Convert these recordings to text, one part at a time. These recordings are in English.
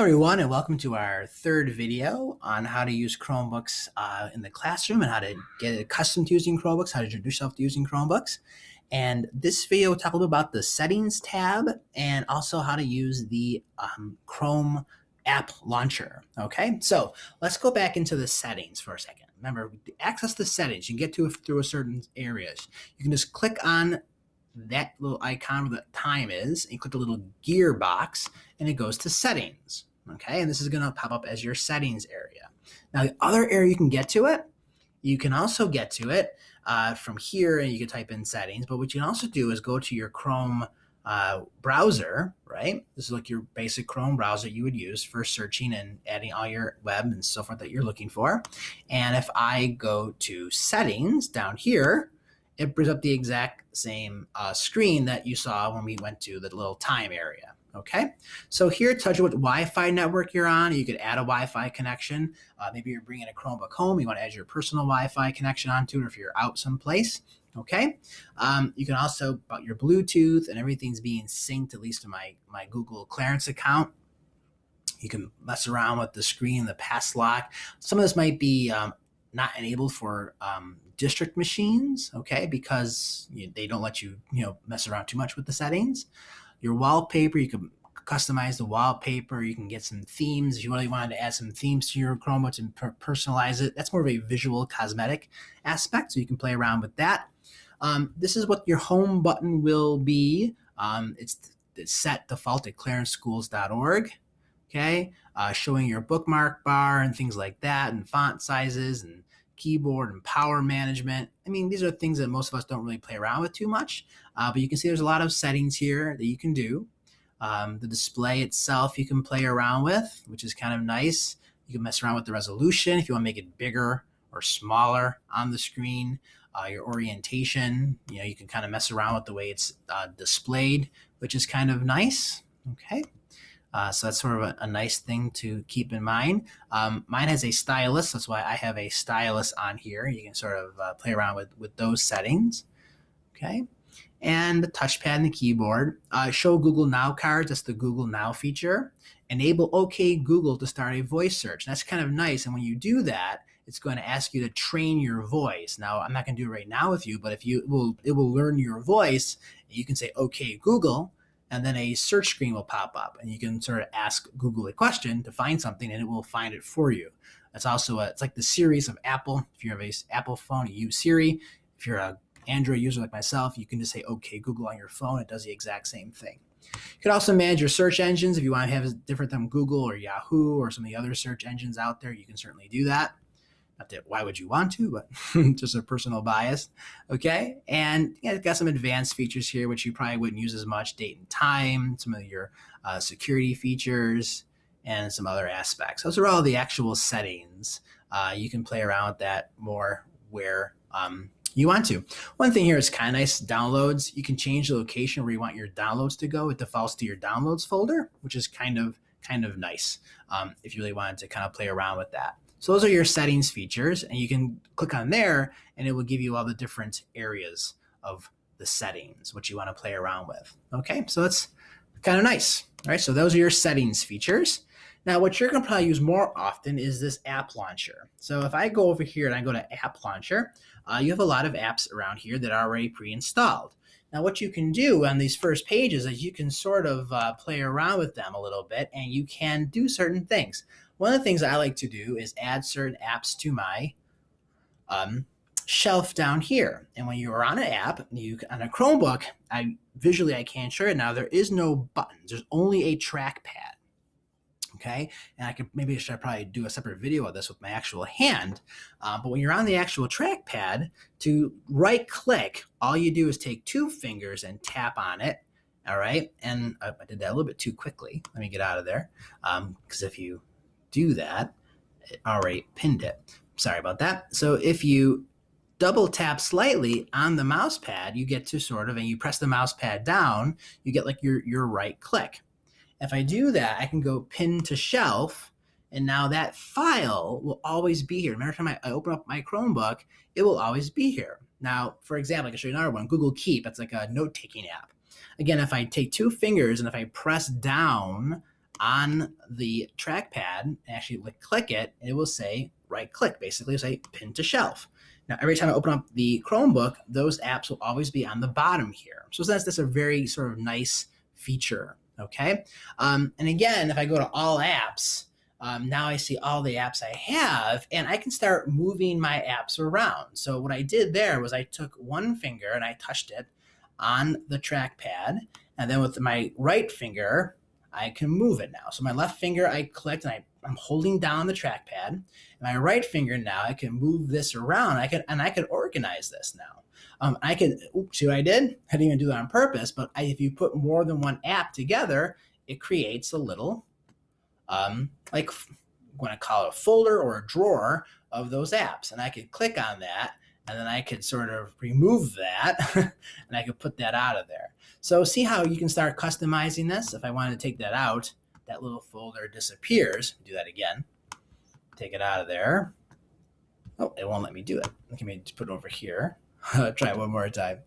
Hello everyone and welcome to our third video on how to use Chromebooks in the classroom and how to get accustomed to using Chromebooks, how to introduce yourself to using Chromebooks. And this video will talk a little about the settings tab and also how to use the Chrome app launcher. Okay, so let's go back into the settings for a second. Remember, to access the settings, you can get to it through a certain areas. You can just click on that little icon where the time is, and you click the little gear box, and it goes to settings. Okay, and this is going to pop up as your settings area. Now, the other area you can get to it, you can also get to it from here, and you can type in settings. But what you can also do is go to your Chrome browser, right? This is like your basic Chrome browser you would use for searching and adding all your web and so forth that you're looking for. And if I go to settings down here, it brings up the exact same screen that you saw when we went to the little time area. Okay, so here it tells you what Wi-Fi network you're on. You could add a Wi-Fi connection. Maybe you're bringing a Chromebook home. You want to add your personal Wi-Fi connection onto it, or if you're out someplace. Okay, you can also about your Bluetooth, and everything's being synced, at least to my Google Clearance account. You can mess around with the screen, the pass lock. Some of this might be not enabled for district machines, okay, because they don't let you, mess around too much with the settings. Your wallpaper, you can customize the wallpaper. You can get some themes if you really wanted to add some themes to your Chromebooks and personalize it. That's more of a visual cosmetic aspect, so you can play around with that. This is what your home button will be. It's set default at clarenceschools.org. Okay, showing your bookmark bar and things like that, and font sizes and keyboard and power management. I mean, these are things that most of us don't really play around with too much, but you can see there's a lot of settings here that you can do. The display itself you can play around with, which is kind of nice. You can mess around with the resolution if you want to make it bigger or smaller on the screen. Your orientation, you can kind of mess around with the way it's displayed, which is kind of nice. Okay. So that's sort of a nice thing to keep in mind. Mine has a stylus. That's why I have a stylus on here. You can sort of play around with those settings. Okay. And the touchpad and the keyboard. Show Google Now cards. That's the Google Now feature. Enable OK Google to start a voice search. That's kind of nice. And when you do that, it's going to ask you to train your voice. Now, I'm not going to do it right now with you, but it will learn your voice. You can say OK Google, and then a search screen will pop up, and you can sort of ask Google a question to find something, and it will find it for you. That's also it's like the series of Apple. If you have an Apple phone, you use Siri. If you're an Android user like myself, you can just say OK Google on your phone. It does the exact same thing. You can also manage your search engines. If you want to have it different than Google or Yahoo or some of the other search engines out there, you can certainly do that. Not that why would you want to, but just a personal bias. Okay. And it's got some advanced features here, which you probably wouldn't use as much: date and time, some of your security features, and some other aspects. Those are all the actual settings. You can play around with that more where you want to. One thing here is kind of nice: downloads. You can change the location where you want your downloads to go. It defaults to your downloads folder, which is kind of nice if you really wanted to kind of play around with that. So those are your settings features, and you can click on there, and it will give you all the different areas of the settings, which you want to play around with. Okay, so that's kind of nice. All right, so those are your settings features. Now, what you're going to probably use more often is this app launcher. So if I go over here and I go to app launcher, you have a lot of apps around here that are already pre-installed. Now, what you can do on these first pages is you can sort of play around with them a little bit, and you can do certain things. One of the things I like to do is add certain apps to my shelf down here. And when you're on an app, on a Chromebook, I can't show it now. There is no buttons. There's only a trackpad. Okay, and I should probably do a separate video of this with my actual hand. But when you're on the actual trackpad, to right click, all you do is take two fingers and tap on it. All right, and I did that a little bit too quickly. Let me get out of there, because if you do that, it already pinned it. Sorry about that. So if you double tap slightly on the mouse pad, you get to and you press the mouse pad down, you get like your right click. If I do that, I can go pin to shelf, and now that file will always be here. Every time I open up my Chromebook, it will always be here. Now, for example, I can show you another one, Google Keep. It's like a note-taking app. Again, if I take two fingers and if I press down on the trackpad and actually click it, it will say right click, basically say pin to shelf. Now, every time I open up the Chromebook, those apps will always be on the bottom here. So that's a very sort of nice feature, okay? And again, if I go to all apps, now I see all the apps I have, and I can start moving my apps around. So what I did there was I took one finger and I touched it on the trackpad, and then with my right finger, I can move it now. So my left finger, I clicked and I'm holding down the trackpad. And my right finger now, I can move this around. I can organize this now. I can, see what I did? I didn't even do that on purpose, but if you put more than one app together, it creates a little, like I'm going to call it a folder or a drawer of those apps. And I could click on that, and then I could sort of remove that and I could put that out of there. So see how you can start customizing this. If I wanted to take that out, that little folder disappears. Do that again. Take it out of there. Oh, it won't let me do it. Let me just put it over here. Try it one more time.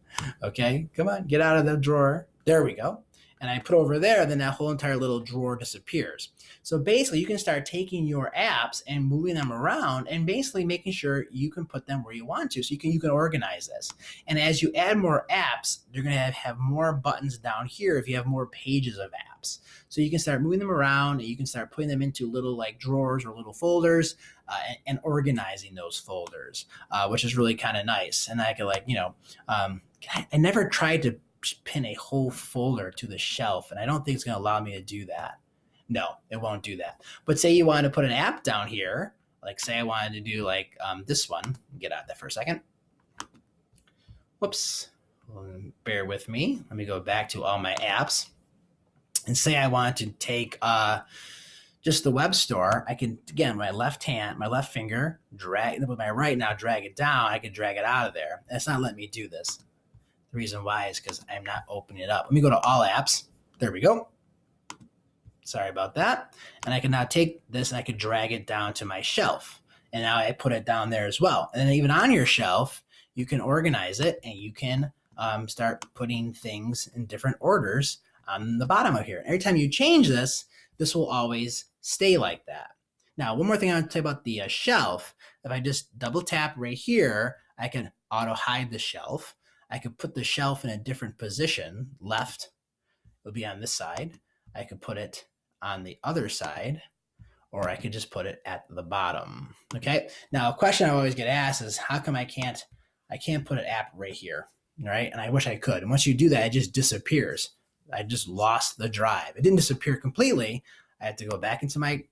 Okay, come on, get out of the drawer. There we go. And I put over there, then that whole entire little drawer disappears. So basically, you can start taking your apps and moving them around and basically making sure you can put them where you want to, so you can organize this. And as you add more apps, you're going to have more buttons down here if you have more pages of apps. So you can start moving them around, and you can start putting them into little like drawers or little folders, and organizing those folders, which is really kind of nice. And I could I never tried to pin a whole folder to the shelf, and I don't think it's going to allow me to do that. No, it won't do that. But say you wanted to put an app down here, like say I wanted to do like this one. Get out of that for a second. Whoops. Bear with me. Let me go back to all my apps. And say I wanted to take just the web store. I can, again, my left finger, drag with my right now, drag it down. I can drag it out of there. And it's not letting me do this. The reason why is because I'm not opening it up. Let me go to all apps. There we go. Sorry about that. And I can now take this and I can drag it down to my shelf. And now I put it down there as well. And then even on your shelf, you can organize it, and you can start putting things in different orders on the bottom of here. Every time you change this, this will always stay like that. Now, one more thing I want to tell you about the shelf. If I just double tap right here, I can auto hide the shelf. I could put the shelf in a different position. Left will be on this side. I could put it on the other side, or I could just put it at the bottom. Okay. Now, a question I always get asked is, how come I can't put an app right here, right? And I wish I could. And once you do that, it just disappears. I just lost the drive. It didn't disappear completely. I had to go back into my,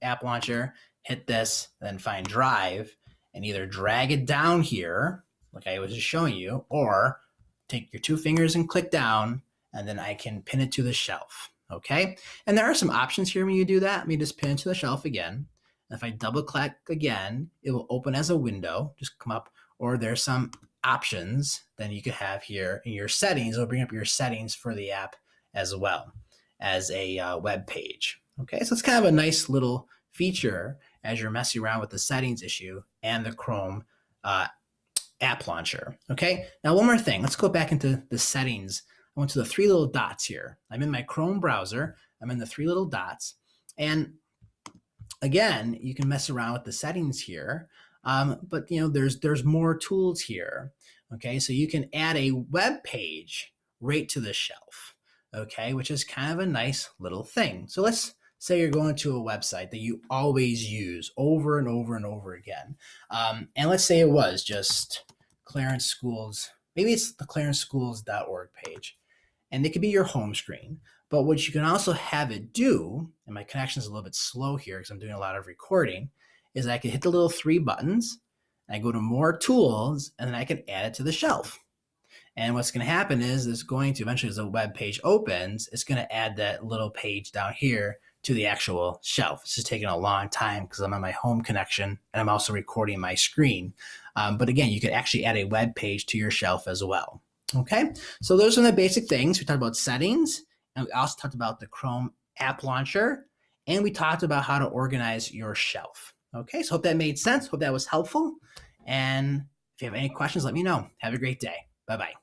app launcher, hit this, then find drive, and either drag it down here, like I was just showing you, or take your two fingers and click down, and then I can pin it to the shelf. Okay. And there are some options here when you do that. Let me just pin it to the shelf again. And if I double click again, it will open as a window, just come up, or there's some options then you could have here in your settings. It'll bring up your settings for the app as well as a web page. Okay. So it's kind of a nice little feature as you're messing around with the settings issue and the Chrome app launcher. Okay. Now, one more thing. Let's go back into the settings. I went to the three little dots here. I'm in my Chrome browser. I'm in the three little dots. And again, you can mess around with the settings here. But there's more tools here. Okay. So you can add a web page right to the shelf. Okay. Which is kind of a nice little thing. So let's say you're going to a website that you always use over and over and over again. And let's say it was just Clarence Schools. Maybe it's the clarenceschools.org page. And it could be your home screen. But what you can also have it do, and my connection is a little bit slow here because I'm doing a lot of recording, is I can hit the little three buttons, and I go to more tools, and then I can add it to the shelf. And what's going to happen is it's going to, eventually as the web page opens, it's going to add that little page down here to the actual shelf. It's just taking a long time because I'm on my home connection, and I'm also recording my screen. But again, you could actually add a web page to your shelf as well. Okay, so those are the basic things. We talked about settings, and we also talked about the Chrome app launcher, and we talked about how to organize your shelf. Okay, so hope that made sense. Hope that was helpful. And if you have any questions, let me know. Have a great day. Bye-bye.